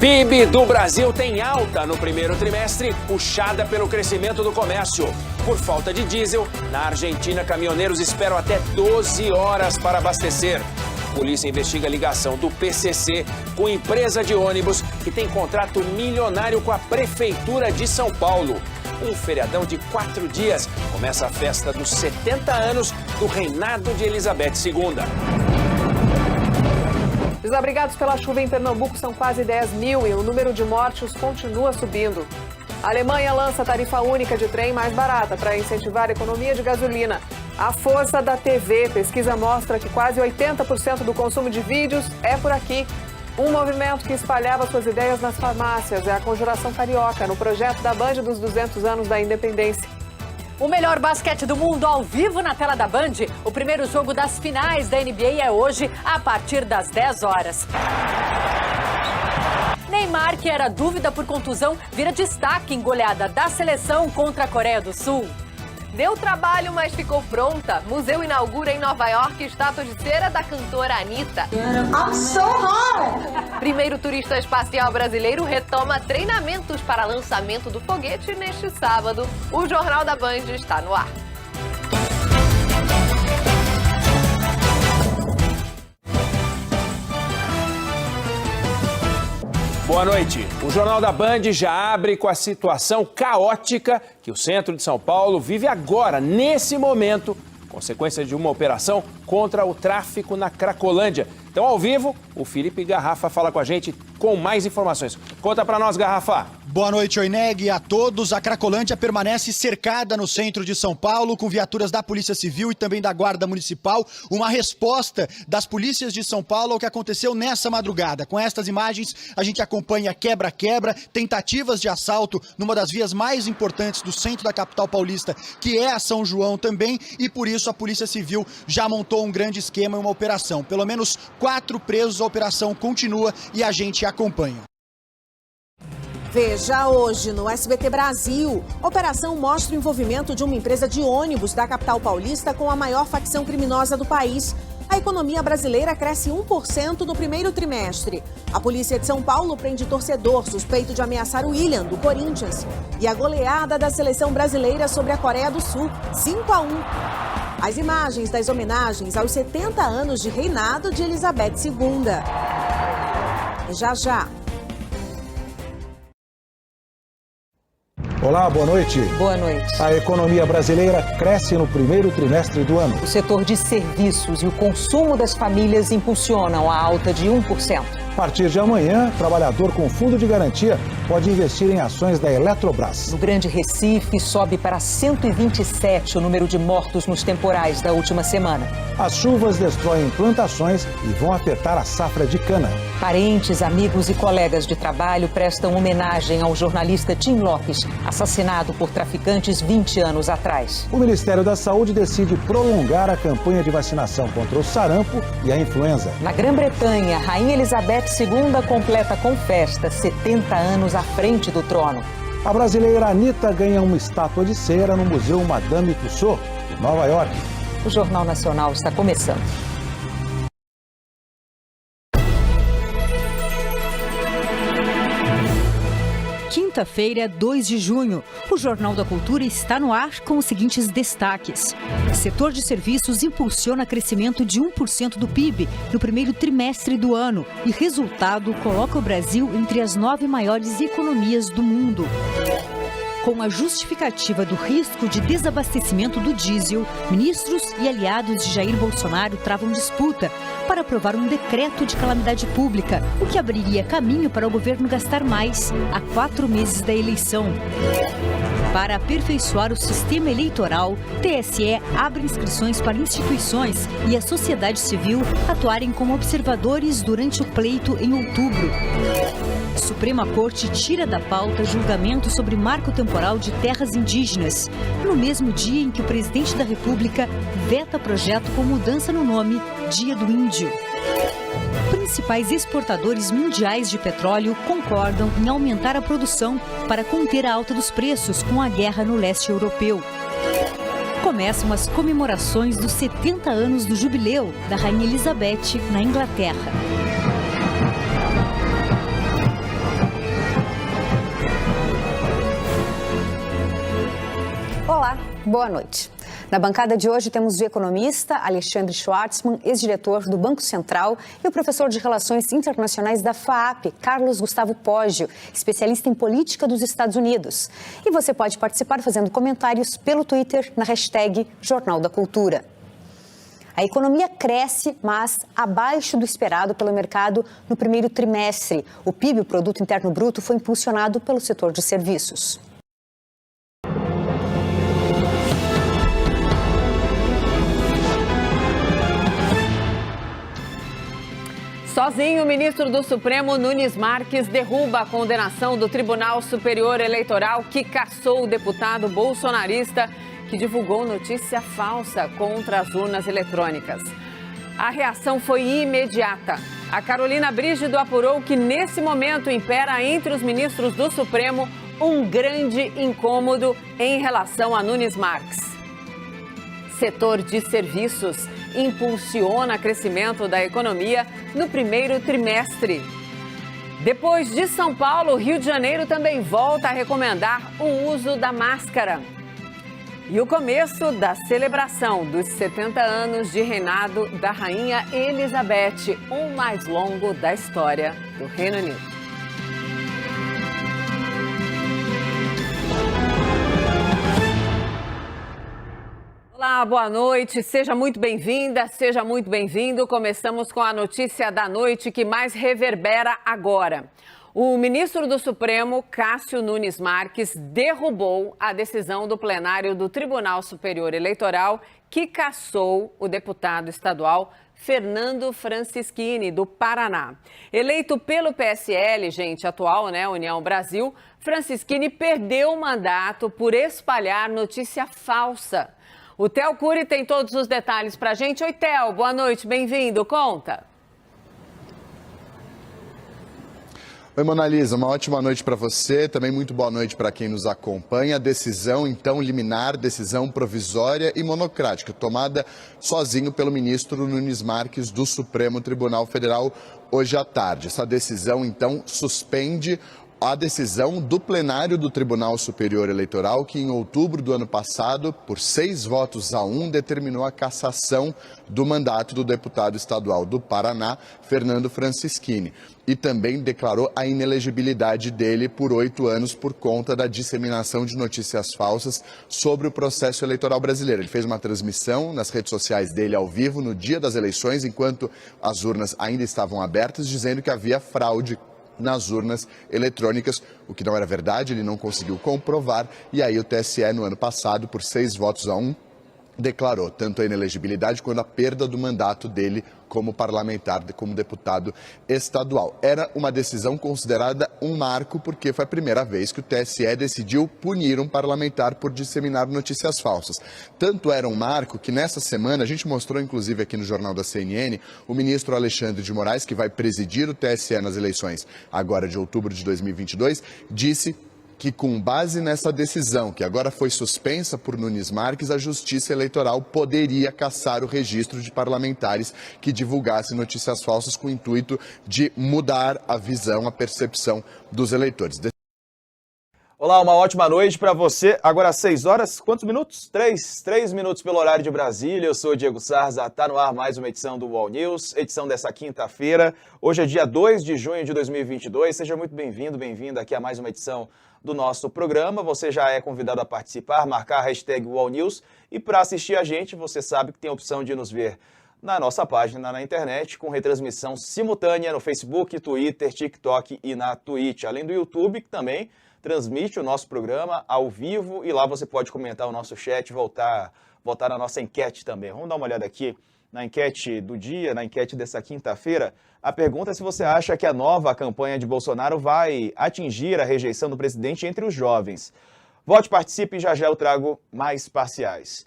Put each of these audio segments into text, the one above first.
PIB do Brasil tem alta no primeiro trimestre, puxada pelo crescimento do comércio. Por falta de diesel, na Argentina, caminhoneiros esperam até 12 horas para abastecer. Polícia investiga a ligação do PCC com empresa de ônibus que tem contrato milionário com a Prefeitura de São Paulo. Um feriadão de 4 dias começa a festa dos 70 anos do reinado de Elizabeth II. Desabrigados pela chuva em Pernambuco são quase 10 mil e o número de mortos continua subindo. A Alemanha lança tarifa única de trem mais barata para incentivar a economia de gasolina. A força da TV, pesquisa mostra que quase 80% do consumo de vídeos é por aqui. Um movimento que espalhava suas ideias nas farmácias é a Conjuração Carioca, no projeto da Band dos 200 anos da independência. O melhor basquete do mundo ao vivo na tela da Band. O primeiro jogo das finais da NBA é hoje, a partir das 10 horas. Neymar, que era dúvida por contusão, vira destaque em goleada da seleção contra a Coreia do Sul. Deu trabalho, mas ficou pronta. Museu inaugura em Nova York estátua de cera da cantora Anitta. I'm so hot! Primeiro turista espacial brasileiro retoma treinamentos para lançamento do foguete neste sábado. O Jornal da Band está no ar. Boa noite. O Jornal da Band já abre com a situação caótica que o centro de São Paulo vive agora, nesse momento, consequência de uma operação contra o tráfico na Cracolândia. Então, ao vivo, o Felipe Garrafa fala com a gente com mais informações. Conta pra nós, Garrafa. Boa noite, Oineg, e a todos. A Cracolândia permanece cercada no centro de São Paulo, com viaturas da Polícia Civil e também da Guarda Municipal. Uma resposta das polícias de São Paulo ao que aconteceu nessa madrugada. Com estas imagens, a gente acompanha quebra-quebra, tentativas de assalto numa das vias mais importantes do centro da capital paulista, que é a São João também, e por isso a Polícia Civil já montou um grande esquema e uma operação. Pelo menos 4 presos, a operação continua e a gente acompanha. Veja hoje no SBT Brasil. Operação mostra o envolvimento de uma empresa de ônibus da capital paulista com a maior facção criminosa do país. A economia brasileira cresce 1% no primeiro trimestre. A polícia de São Paulo prende torcedor suspeito de ameaçar o Willian, do Corinthians. E a goleada da seleção brasileira sobre a Coreia do Sul, 5-1. As imagens das homenagens aos 70 anos de reinado de Elizabeth II. Já já. Olá, boa noite. Boa noite. A economia brasileira cresce no primeiro trimestre do ano. O setor de serviços e o consumo das famílias impulsionam a alta de 1%. A partir de amanhã, trabalhador com fundo de garantia pode investir em ações da Eletrobras. No Grande Recife, sobe para 127 o número de mortos nos temporais da última semana. As chuvas destroem plantações e vão afetar a safra de cana. Parentes, amigos e colegas de trabalho prestam homenagem ao jornalista Tim Lopes, assassinado por traficantes 20 anos atrás. O Ministério da Saúde decide prolongar a campanha de vacinação contra o sarampo e a influenza. Na Grã-Bretanha, a Rainha Elizabeth II completa com festa 70 anos à frente do trono. A brasileira Anitta ganha uma estátua de cera no Museu Madame Tussauds, em Nova York. O Jornal Nacional está começando. Quinta-feira, 2 de junho. O Jornal da Cultura está no ar com os seguintes destaques. O setor de serviços impulsiona crescimento de 1% do PIB no primeiro trimestre do ano e resultado coloca o Brasil entre as 9 maiores economias do mundo. Com a justificativa do risco de desabastecimento do diesel, ministros e aliados de Jair Bolsonaro travam disputa para aprovar um decreto de calamidade pública, o que abriria caminho para o governo gastar mais a 4 meses da eleição. Para aperfeiçoar o sistema eleitoral, TSE abre inscrições para instituições e a sociedade civil atuarem como observadores durante o pleito em outubro. Suprema Corte tira da pauta julgamento sobre marco temporal de terras indígenas, no mesmo dia em que o presidente da República veta projeto com mudança no nome Dia do Índio. Principais exportadores mundiais de petróleo concordam em aumentar a produção para conter a alta dos preços com a guerra no leste europeu. Começam as comemorações dos 70 anos do jubileu da Rainha Elizabeth na Inglaterra. Boa noite. Na bancada de hoje temos o economista Alexandre Schwartzman, ex-diretor do Banco Central, e o professor de Relações Internacionais da FAAP, Carlos Gustavo Poggio, especialista em política dos Estados Unidos. E você pode participar fazendo comentários pelo Twitter na hashtag Jornal da Cultura. A economia cresce, mas abaixo do esperado pelo mercado no primeiro trimestre. O PIB, o Produto Interno Bruto, foi impulsionado pelo setor de serviços. Sozinho, o ministro do Supremo, Nunes Marques, derruba a condenação do Tribunal Superior Eleitoral que cassou o deputado bolsonarista que divulgou notícia falsa contra as urnas eletrônicas. A reação foi imediata. A Carolina Brígido apurou que, nesse momento, impera entre os ministros do Supremo um grande incômodo em relação a Nunes Marques. Setor de serviços impulsiona o crescimento da economia no primeiro trimestre. Depois de São Paulo, o Rio de Janeiro também volta a recomendar o uso da máscara. E o começo da celebração dos 70 anos de reinado da Rainha Elizabeth, o mais longo da história do Reino Unido. Olá, boa noite, seja muito bem-vinda, seja muito bem-vindo. Começamos com a notícia da noite que mais reverbera agora. O ministro do Supremo, Cássio Nunes Marques, derrubou a decisão do plenário do Tribunal Superior Eleitoral que cassou o deputado estadual Fernando Francischini, do Paraná. Eleito pelo PSL, atual, União Brasil, Francischini perdeu o mandato por espalhar notícia falsa. O Theo Cury tem todos os detalhes pra gente. Oi, Theo, boa noite, bem-vindo, conta. Oi, Mona Lisa, uma ótima noite para você, também muito boa noite para quem nos acompanha. Decisão, então, liminar, decisão provisória e monocrática, tomada sozinho pelo ministro Nunes Marques do Supremo Tribunal Federal hoje à tarde. Essa decisão, então, suspende a decisão do plenário do Tribunal Superior Eleitoral, que em outubro do ano passado, por 6-1, determinou a cassação do mandato do deputado estadual do Paraná, Fernando Francischini, e também declarou a inelegibilidade dele por 8 anos por conta da disseminação de notícias falsas sobre o processo eleitoral brasileiro. Ele fez uma transmissão nas redes sociais dele ao vivo no dia das eleições, enquanto as urnas ainda estavam abertas, dizendo que havia fraude nas urnas eletrônicas, o que não era verdade, ele não conseguiu comprovar, e aí o TSE, no ano passado, por 6-1, declarou tanto a inelegibilidade quanto a perda do mandato dele como parlamentar, como deputado estadual. Era uma decisão considerada um marco, porque foi a primeira vez que o TSE decidiu punir um parlamentar por disseminar notícias falsas. Tanto era um marco que nessa semana, a gente mostrou inclusive aqui no Jornal da CNN, o ministro Alexandre de Moraes, que vai presidir o TSE nas eleições agora de outubro de 2022, disse que, com base nessa decisão, que agora foi suspensa por Nunes Marques, a Justiça Eleitoral poderia cassar o registro de parlamentares que divulgassem notícias falsas com o intuito de mudar a visão, a percepção dos eleitores. Olá, uma ótima noite para você. Agora 6 horas, quantos minutos? 3 minutos pelo horário de Brasília. Eu sou o Diego Sarza, está no ar mais uma edição do UOL News, edição dessa quinta-feira. Hoje é dia 2 de junho de 2022. Seja muito bem-vindo, bem-vinda aqui a mais uma edição do nosso programa. Você já é convidado a participar, marcar a hashtag UOL News. E para assistir a gente, você sabe que tem a opção de nos ver na nossa página na internet, com retransmissão simultânea no Facebook, Twitter, TikTok e na Twitch. Além do YouTube, que também transmite o nosso programa ao vivo, e lá você pode comentar o nosso chat, votar na nossa enquete também. Vamos dar uma olhada aqui na enquete do dia, na enquete dessa quinta-feira. A pergunta é se você acha que a nova campanha de Bolsonaro vai atingir a rejeição do presidente entre os jovens. Vote, participe e já eu trago mais parciais.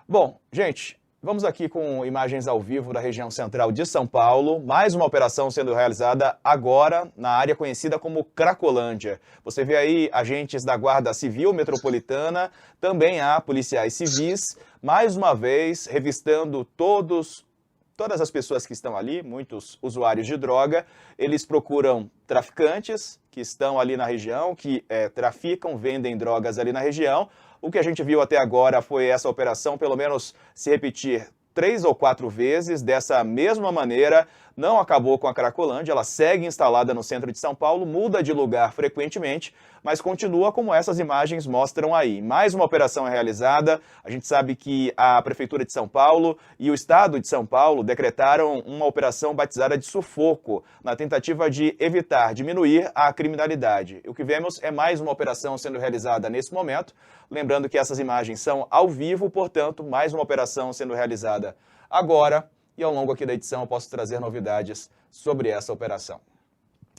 Bom, gente, vamos aqui com imagens ao vivo da região central de São Paulo. Mais uma operação sendo realizada agora na área conhecida como Cracolândia. Você vê aí agentes da Guarda Civil Metropolitana, também há policiais civis, mais uma vez revistando todas as pessoas que estão ali, muitos usuários de droga. Eles procuram traficantes que estão ali na região, que traficam, vendem drogas ali na região. O que a gente viu até agora foi essa operação, pelo menos, se repetir 3 ou 4 vezes, dessa mesma maneira, não acabou com a Cracolândia, ela segue instalada no centro de São Paulo, muda de lugar frequentemente, mas continua como essas imagens mostram aí. Mais uma operação é realizada, a gente sabe que a Prefeitura de São Paulo e o Estado de São Paulo decretaram uma operação batizada de sufoco, na tentativa de evitar, diminuir a criminalidade. O que vemos é mais uma operação sendo realizada nesse momento, lembrando que essas imagens são ao vivo, portanto, mais uma operação sendo realizada agora, e ao longo aqui da edição eu posso trazer novidades sobre essa operação.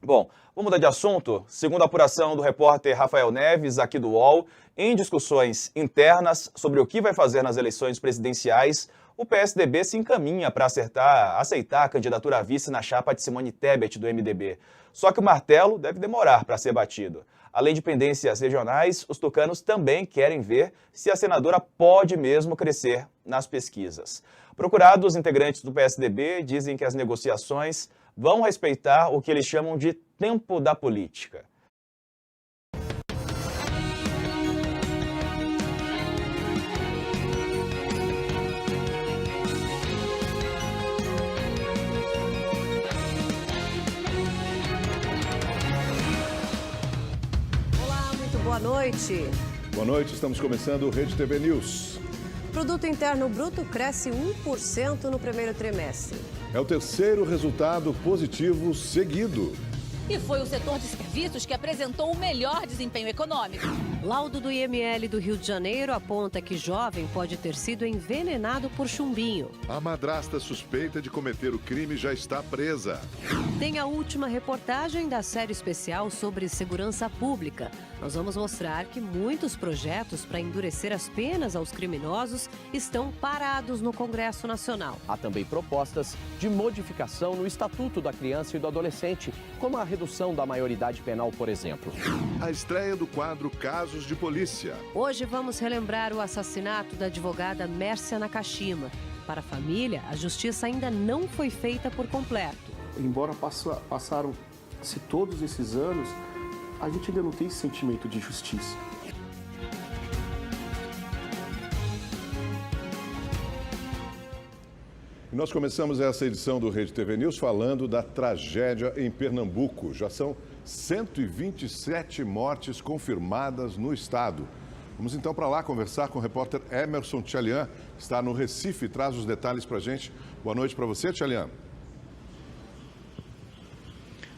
Bom, vamos mudar de assunto. Segundo a apuração do repórter Rafael Neves, aqui do UOL, em discussões internas sobre o que vai fazer nas eleições presidenciais, o PSDB se encaminha para aceitar a candidatura a vice na chapa de Simone Tebet, do MDB. Só que o martelo deve demorar para ser batido. Além de pendências regionais, os tucanos também querem ver se a senadora pode mesmo crescer nas pesquisas. Procurados, integrantes do PSDB dizem que as negociações vão respeitar o que eles chamam de tempo da política. Olá, muito boa noite. Boa noite, estamos começando o Rede TV News. Produto Interno Bruto cresce 1% no primeiro trimestre. É o terceiro resultado positivo seguido. E foi o setor de serviços que apresentou o melhor desempenho econômico. Laudo do IML do Rio de Janeiro aponta que jovem pode ter sido envenenado por chumbinho. A madrasta suspeita de cometer o crime já está presa. Tem a última reportagem da série especial sobre segurança pública. Nós vamos mostrar que muitos projetos para endurecer as penas aos criminosos estão parados no Congresso Nacional. Há também propostas de modificação no Estatuto da Criança e do Adolescente, como a redução da maioridade penal, por exemplo. A estreia do quadro Casos de Polícia. Hoje vamos relembrar o assassinato da advogada Mércia Nakashima. Para a família, a justiça ainda não foi feita por completo. Embora passaram-se todos esses anos, a gente ainda não tem esse sentimento de justiça. E nós começamos essa edição do Rede TV News falando da tragédia em Pernambuco. Já são 127 mortes confirmadas no estado. Vamos então para lá conversar com o repórter Emerson Tchalian, que está no Recife e traz os detalhes para a gente. Boa noite para você, Tchalian.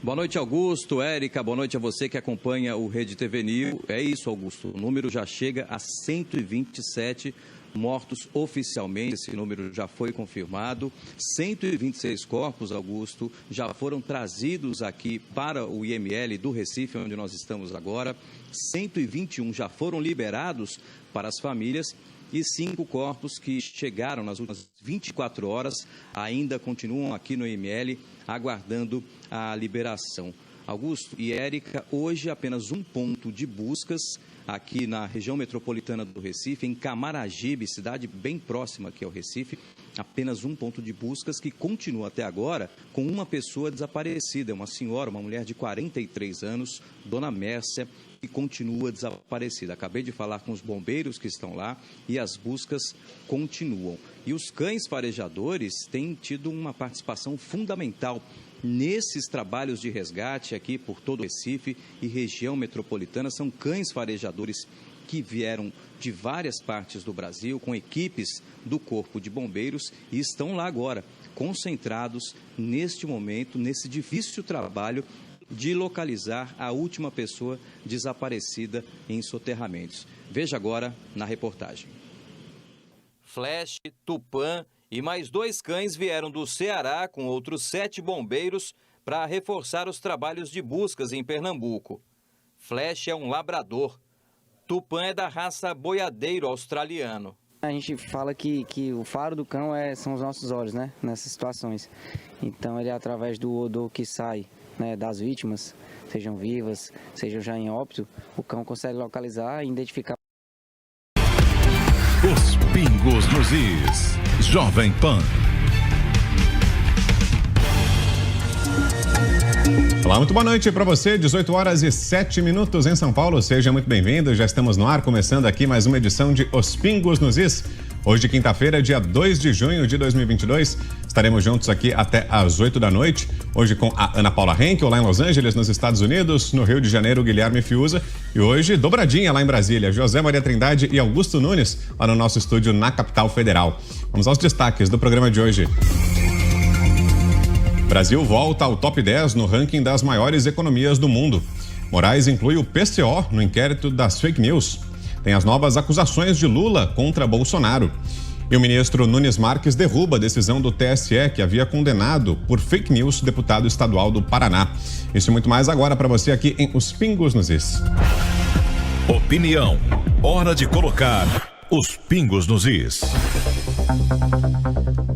Boa noite, Augusto, Érica, boa noite a você que acompanha o Rede TV News. É isso, Augusto, o número já chega a 127 mortos oficialmente, esse número já foi confirmado. 126 corpos, Augusto, já foram trazidos aqui para o IML do Recife, onde nós estamos agora. 121 já foram liberados para as famílias e 5 corpos que chegaram nas últimas 24 horas ainda continuam aqui no IML aguardando a liberação. Augusto e Érica, hoje apenas um ponto de buscas aqui na região metropolitana do Recife, em Camaragibe, cidade bem próxima aqui ao Recife, apenas um ponto de buscas que continua até agora com uma pessoa desaparecida, uma senhora, uma mulher de 43 anos, Dona Mércia, que continua desaparecida. Acabei de falar com os bombeiros que estão lá e as buscas continuam. E os cães farejadores têm tido uma participação fundamental nesses trabalhos de resgate aqui por todo o Recife e região metropolitana. São cães farejadores que vieram de várias partes do Brasil com equipes do Corpo de Bombeiros e estão lá agora, concentrados neste momento, nesse difícil trabalho de localizar a última pessoa desaparecida em soterramentos. Veja agora na reportagem. Flash, Tupã e mais 2 cães vieram do Ceará com outros 7 bombeiros para reforçar os trabalhos de buscas em Pernambuco. Flash é um labrador. Tupã é da raça boiadeiro australiano. A gente fala que o faro do cão são os nossos olhos, né? Nessas situações. Então ele é através do odor que sai, né, das vítimas, sejam vivas, sejam já em óbito, o cão consegue localizar e identificar. Os pingos nos is. Jovem Pan. Olá, muito boa noite para você, 18 horas e 7 minutos em São Paulo. Seja muito bem-vindo, já estamos no ar, começando aqui mais uma edição de Os Pingos nos Is. Hoje, quinta-feira, dia 2 de junho de 2022, estaremos juntos aqui até às 8 da noite. Hoje com a Ana Paula Henkel, lá em Los Angeles, nos Estados Unidos. No Rio de Janeiro, Guilherme Fiuza. E hoje, dobradinha lá em Brasília, José Maria Trindade e Augusto Nunes, lá no nosso estúdio na capital federal. Vamos aos destaques do programa de hoje. Brasil volta ao top 10 no ranking das maiores economias do mundo. Moraes inclui o PCO no inquérito das fake news. Tem as novas acusações de Lula contra Bolsonaro. E o ministro Nunes Marques derruba a decisão do TSE que havia condenado por fake news o deputado estadual do Paraná. Isso e muito mais agora para você aqui em Os Pingos nos Is. Opinião. Hora de colocar os pingos nos is.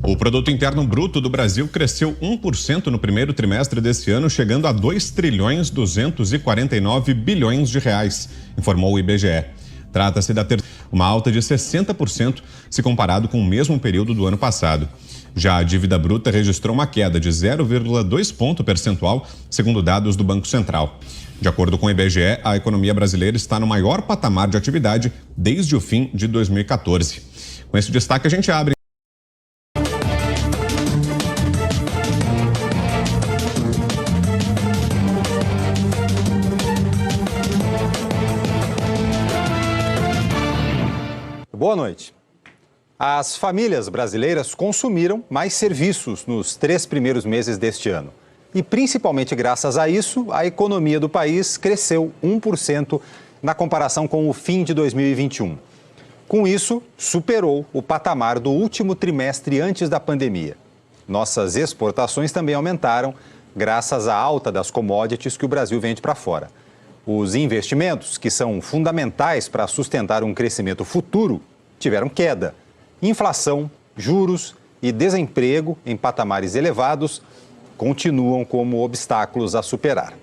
O produto interno bruto do Brasil cresceu 1% no primeiro trimestre desse ano, chegando a 2,249 bilhões de reais, informou o IBGE. Trata-se da uma alta de 60% se comparado com o mesmo período do ano passado. Já a dívida bruta registrou uma queda de 0,2 ponto percentual, segundo dados do Banco Central. De acordo com o IBGE, a economia brasileira está no maior patamar de atividade desde o fim de 2014. Com esse destaque, a gente abre. Boa noite. As famílias brasileiras consumiram mais serviços nos 3 primeiros meses deste ano. E, principalmente graças a isso, a economia do país cresceu 1% na comparação com o fim de 2021. Com isso, superou o patamar do último trimestre antes da pandemia. Nossas exportações também aumentaram, graças à alta das commodities que o Brasil vende para fora. Os investimentos, que são fundamentais para sustentar um crescimento futuro, tiveram queda. Inflação, juros e desemprego em patamares elevados continuam como obstáculos a superar.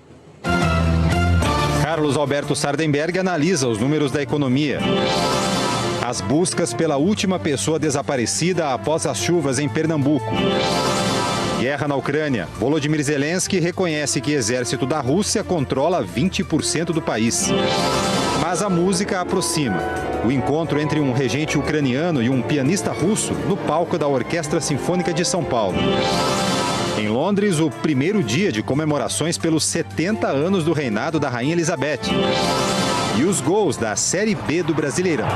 Carlos Alberto Sardenberg analisa os números da economia. As buscas pela última pessoa desaparecida após as chuvas em Pernambuco. Guerra na Ucrânia. Volodymyr Zelensky reconhece que o exército da Rússia controla 20% do país. Mas a música aproxima. O encontro entre um regente ucraniano e um pianista russo no palco da Orquestra Sinfônica de São Paulo. Em Londres, o primeiro dia de comemorações pelos 70 anos do reinado da Rainha Elizabeth. E os gols da Série B do Brasileirão.